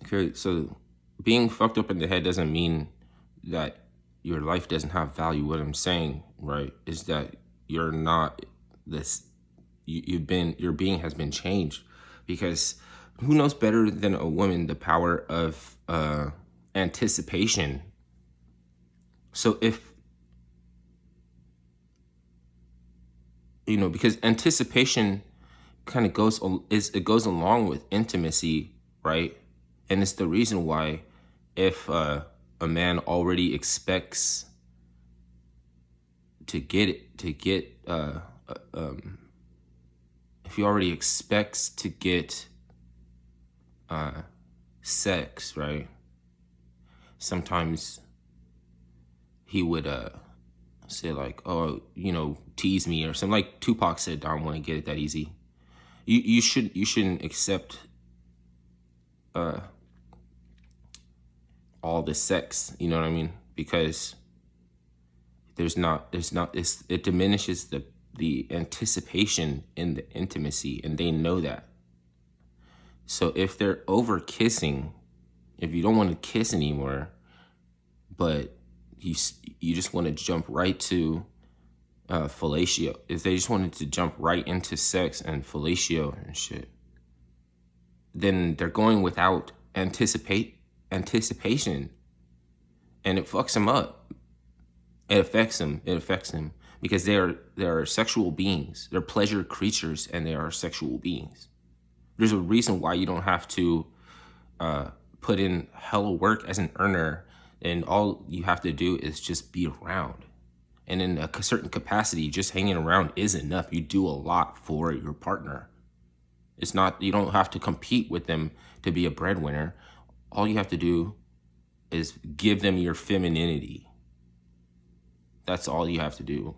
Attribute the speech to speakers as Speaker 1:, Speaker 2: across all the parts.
Speaker 1: Okay, so being fucked up in the head doesn't mean that your life doesn't have value. What I'm saying, right, is that you're not this. You've been, your being has been changed, because who knows better than a woman the power of anticipation. So if because anticipation kind of it goes along with intimacy, right? And it's the reason why, if a man already expects to get it to get if he already expects to get sex, right? Sometimes he would say like, oh, tease me or something. Like Tupac said, I don't want to get it that easy. You shouldn't accept all the sex, you know what I mean? Because it diminishes the anticipation in the intimacy, and they know that. So if they're over kissing, if you don't want to kiss anymore, but you just want to jump right to fellatio, if they just wanted to jump right into sex and fellatio and shit, then they're going without anticipation, and it fucks them up. It affects them because they are sexual beings. They're pleasure creatures, and they are sexual beings. There's a reason why you don't have to put in hella work as an earner, and all you have to do is just be around. And in a certain capacity, just hanging around is enough. You do a lot for your partner. It's not, you don't have to compete with them to be a breadwinner. All you have to do is give them your femininity. That's all you have to do.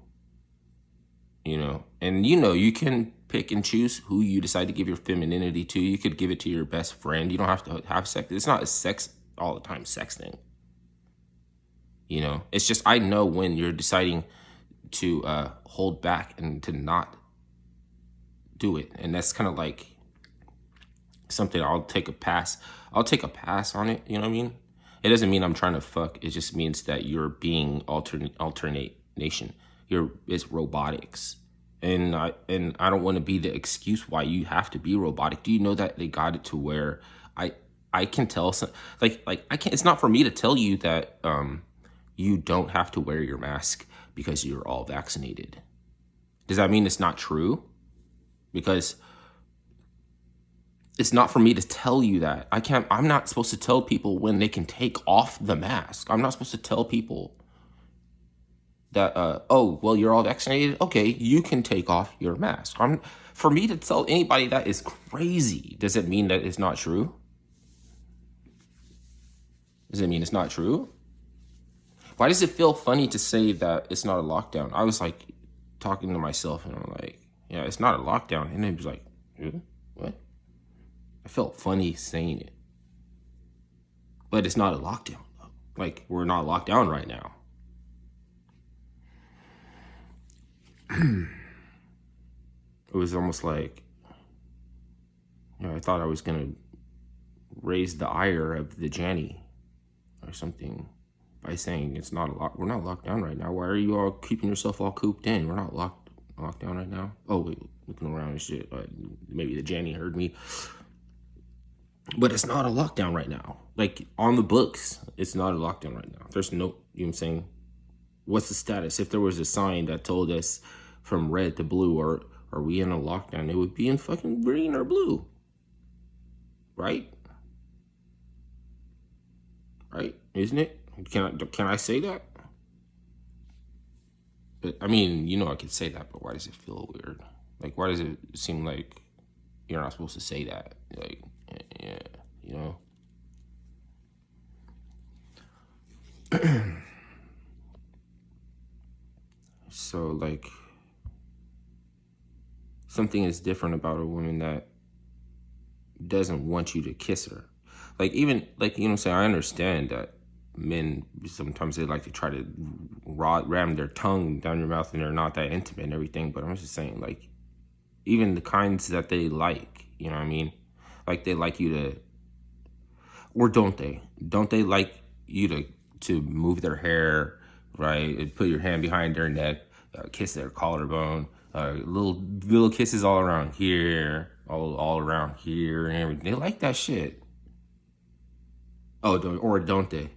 Speaker 1: And you can pick and choose who you decide to give your femininity to. You could give it to your best friend. You don't have to have sex. It's not a sex all the time sex thing. It's just, I know when you're deciding to hold back and to not do it. And that's kind of like something I'll take a pass on it. You know what I mean? It doesn't mean I'm trying to fuck. It just means that you're being alternation. It's robotics. And I don't want to be the excuse why you have to be robotic. Do you know that they got it to where I can tell some, like I can't, it's not for me to tell you that you don't have to wear your mask because you're all vaccinated. Does that mean it's not true? Because it's not for me to tell you that. I'm not supposed to tell people when they can take off the mask. I'm not supposed to tell people that, oh, well, you're all vaccinated. Okay, you can take off your mask. For me to tell anybody that is crazy. Does it mean that it's not true? Does it mean it's not true? Why does it feel funny to say that it's not a lockdown? I was like talking to myself, and I'm like, yeah, it's not a lockdown. And it was like, what? I felt funny saying it. But it's not a lockdown. Like, we're not locked down right now. It was almost like, I thought I was going to raise the ire of the Janny or something by saying we're not locked down right now. Why are you all keeping yourself all cooped in? We're not locked down right now. Oh, wait, looking around and shit. Maybe the Janny heard me. But it's not a lockdown right now. Like, on the books, it's not a lockdown right now. There's no, you know what I'm saying? What's the status? If there was a sign that told us from red to blue, or are we in a lockdown, it would be in fucking green or blue. Right? Right? Isn't it? Can I say that? But I mean, I could say that, but why does it feel weird? Like, why does it seem like you're not supposed to say that? Like, yeah, So, like, something is different about a woman that doesn't want you to kiss her. Like, even, like, what I'm saying? I understand that men, sometimes they like to try to ram their tongue down your mouth, and they're not that intimate and everything. But I'm just saying, like, even the kinds that they like, you know what I mean? Like, they like you to, Or don't they? Don't they like you to move their hair, right? And put your hand behind their neck, kiss their collarbone, little kisses all around here, all around here, and everything. They like that shit. Oh, don't they?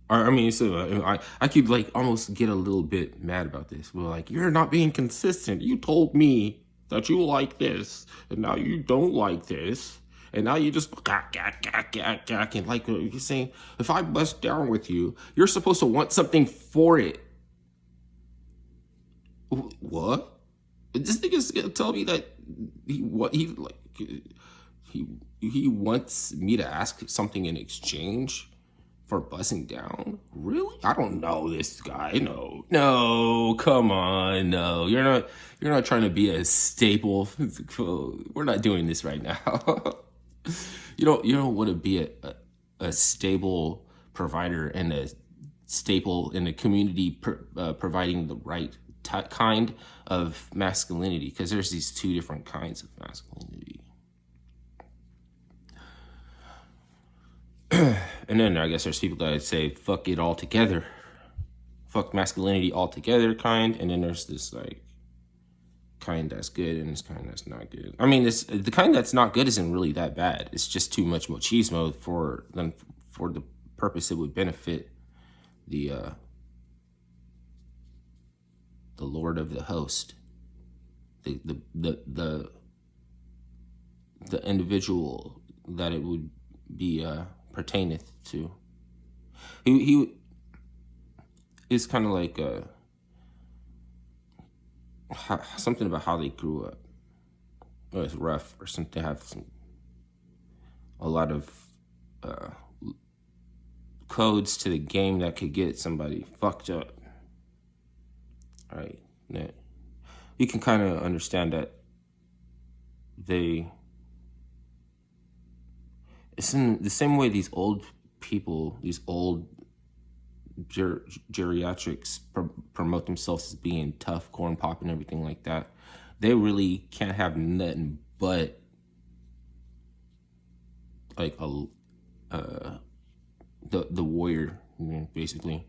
Speaker 1: I mean, so I could like almost get a little bit mad about this. We're like, you're not being consistent. You told me that you like this, and now you don't like this, and now you just and like you're saying, if I bust down with you, you're supposed to want something for it. What? This nigga's gonna tell me that he like he he wants me to ask something in exchange for buzzing down? Really? I don't know this guy. No. No, come on. No. You're not trying to be a staple. We're not doing this right now. You don't want to be a stable provider and a staple in the community providing the right kind of masculinity, because there's these two different kinds of masculinity. And then I guess there's people that say fuck it all together, fuck masculinity altogether kind, and then there's this like kind that's good and this kind that's not good. I mean, the kind that's not good isn't really that bad. It's just too much machismo for the purpose it would benefit the Lord of the host, the individual that it would be pertaineth to. He is kind of like something about how they grew up. It was rough or something. Have a lot of codes to the game that could get somebody fucked up. Right? You can kind of understand that it's in the same way these old people, these old geriatrics promote themselves as being tough, corn pop, and everything like that. They really can't have nothing but like the warrior, basically.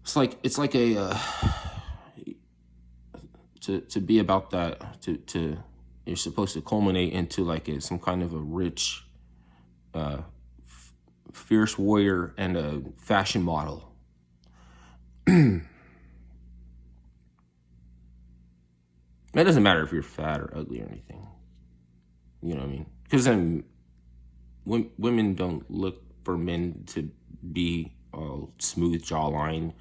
Speaker 1: It's like a to be about that, to you're supposed to culminate into like some kind of a rich fierce warrior and a fashion model. It doesn't matter if you're fat or ugly or anything. You know what I mean? Because then women don't look for men to be all smooth jawline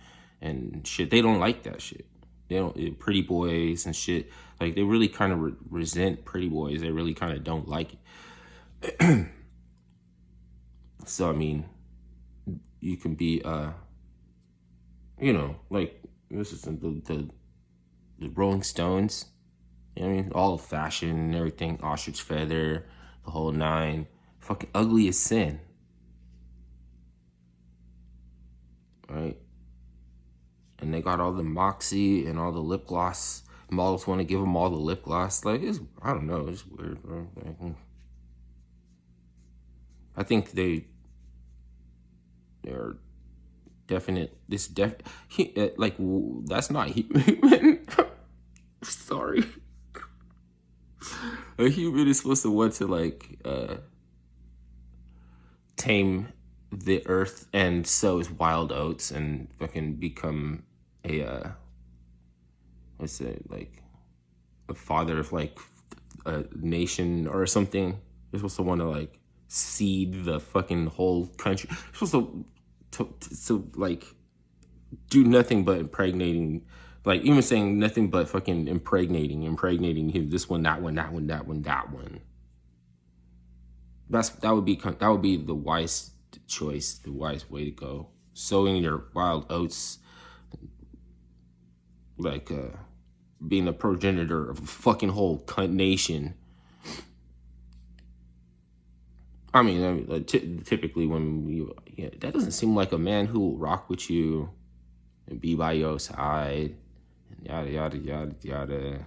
Speaker 1: and shit. They don't like that shit. They don't, pretty boys and shit. Like, they really kind of resent pretty boys. They really kind of don't like it. So, I mean, you can be, like, this is the Rolling Stones. You know what I mean? All fashion and everything. Ostrich feather, the whole nine. Fucking ugly as sin. Right? And they got all the Moxie and all the lip gloss. Models want to give them all the lip gloss. Like, I don't know. It's weird, bro. Like, I think they're definite. That's not human. Sorry. A human is supposed to want to like tame the earth and sow his wild oats and fucking become a let's say like a father of like a nation or something. You're supposed to want to like seed the fucking whole country. You're supposed to like do nothing but impregnating, like even saying nothing but fucking impregnating him, this one, that one, that one, that one, that one. That would be the wise choice, the wise way to go. Sowing your wild oats, like being a progenitor of a fucking whole nation. I mean, typically when that doesn't seem like a man who will rock with you and be by your side, and yada yada yada yada,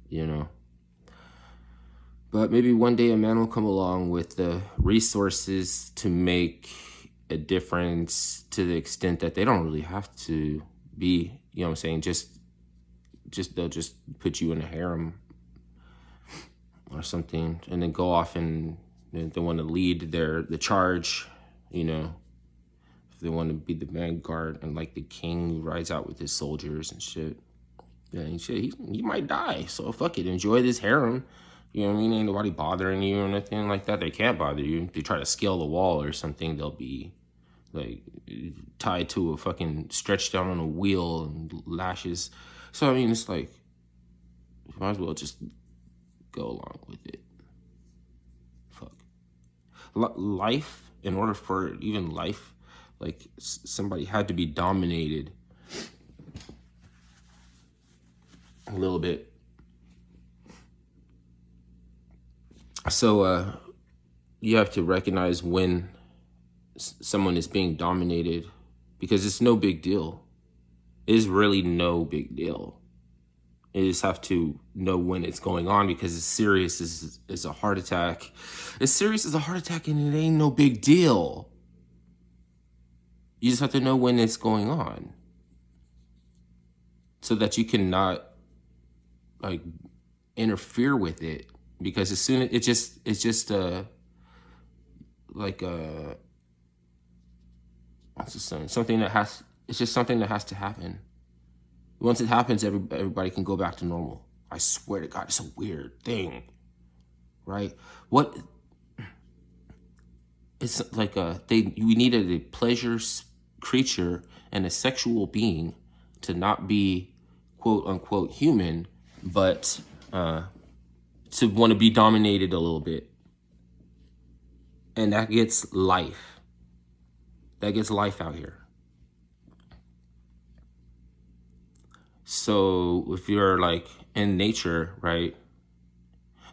Speaker 1: you know. But maybe one day a man will come along with the resources to make a difference to the extent that they don't really have to be, you know what I'm saying, just they'll just put you in a harem or something, and then go off and they want to lead the charge, you know. If they want to be the vanguard and like the king who rides out with his soldiers and shit. Yeah, and shit, he might die. So fuck it, enjoy this harem. You know what I mean? Ain't nobody bothering you or nothing like that. They can't bother you. If they try to scale the wall or something, they'll be like tied to a fucking stretched down on a wheel and lashes. So I mean, it's like you might as well just go along with it. Fuck. Life, in order for even life, like somebody had to be dominated a little bit. So you have to recognize when someone is being dominated, because it's no big deal. It is really no big deal. You just have to know when it's going on, because it's serious as a heart attack. It's serious as a heart attack, and it ain't no big deal. You just have to know when it's going on, so that you cannot like interfere with it, because as soon as it's just like what's the saying? Something that has it's just something that has to happen. Once it happens, everybody can go back to normal. I swear to God, it's a weird thing, right? What it's like we needed a pleasure creature and a sexual being to not be quote unquote human, but to want to be dominated a little bit. And that gets life. That gets life out here. So if you're like in nature, right?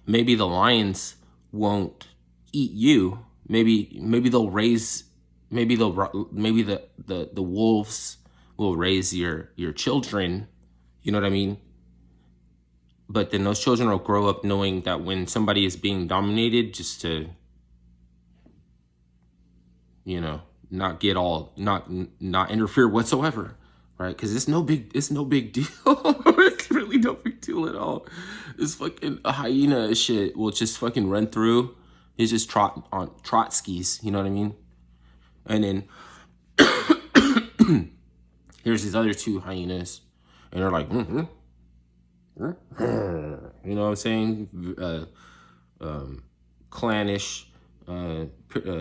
Speaker 1: Maybe the lions won't eat you. Maybe they'll raise. Maybe the wolves will raise your children. You know what I mean? But then those children will grow up knowing that when somebody is being dominated, just to, you know, not interfere whatsoever, right? Because it's no big deal. It's really no big deal at all. This fucking hyena shit will just fucking run through. It's just trot skis, you know what I mean? And then here's these other two hyenas, and they're like, you know what I'm saying? Clannish,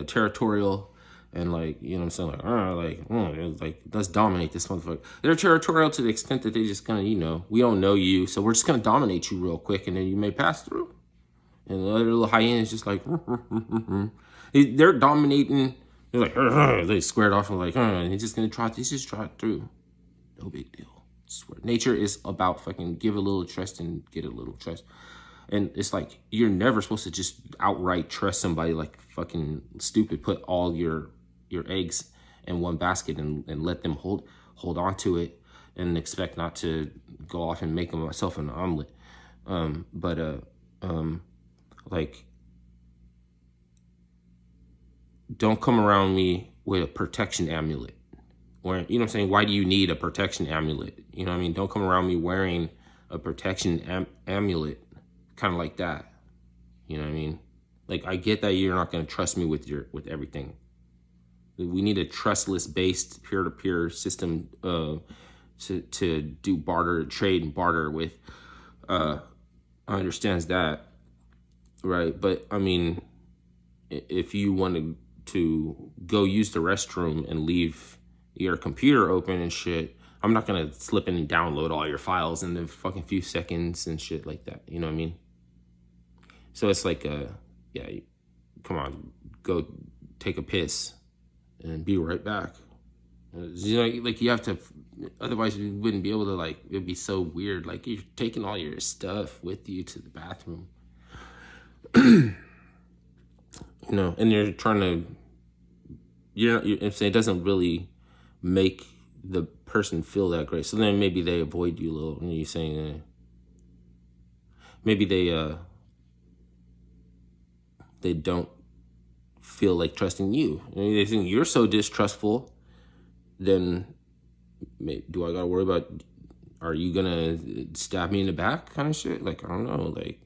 Speaker 1: territorial, and like, you know what I'm saying? Like, let's dominate this motherfucker. They're territorial to the extent that they just kind of, you know, we don't know you, so we're just gonna dominate you real quick, and then you may pass through. And the other little hyena is just like, they're dominating. They're like, they squared off and like, and he's just trot through. No big deal. I swear. Nature is about fucking give a little trust and get a little trust. And it's like, you're never supposed to just outright trust somebody like fucking stupid. Put all your eggs in one basket and let them hold on to it and expect not to go off and make myself an omelet. Like, don't come around me with a protection amulet. Or, you know what I'm saying? Why do you need a protection amulet? You know what I mean? Don't come around me wearing a protection amulet, kind of like that. You know what I mean? Like, I get that you're not going to trust me with everything. We need a trustless based peer-to-peer system to do trade and barter with. I understands that, right? But I mean, if you wanted to go use the restroom and leave your computer open and shit, I'm not gonna slip in and download all your files in the fucking few seconds and shit like that. You know what I mean? So it's like, yeah, come on, go take a piss and be right back. You know, like you have to, otherwise we wouldn't be able to, like, it'd be so weird. Like, you're taking all your stuff with you to the bathroom. You know, and you're trying to, it doesn't really make the person feel that great. So then maybe they avoid you a little, and you're saying, maybe they, they don't feel like trusting you. And they think you're so distrustful, then do I gotta worry about, are you gonna stab me in the back kind of shit? Like, I don't know. Like,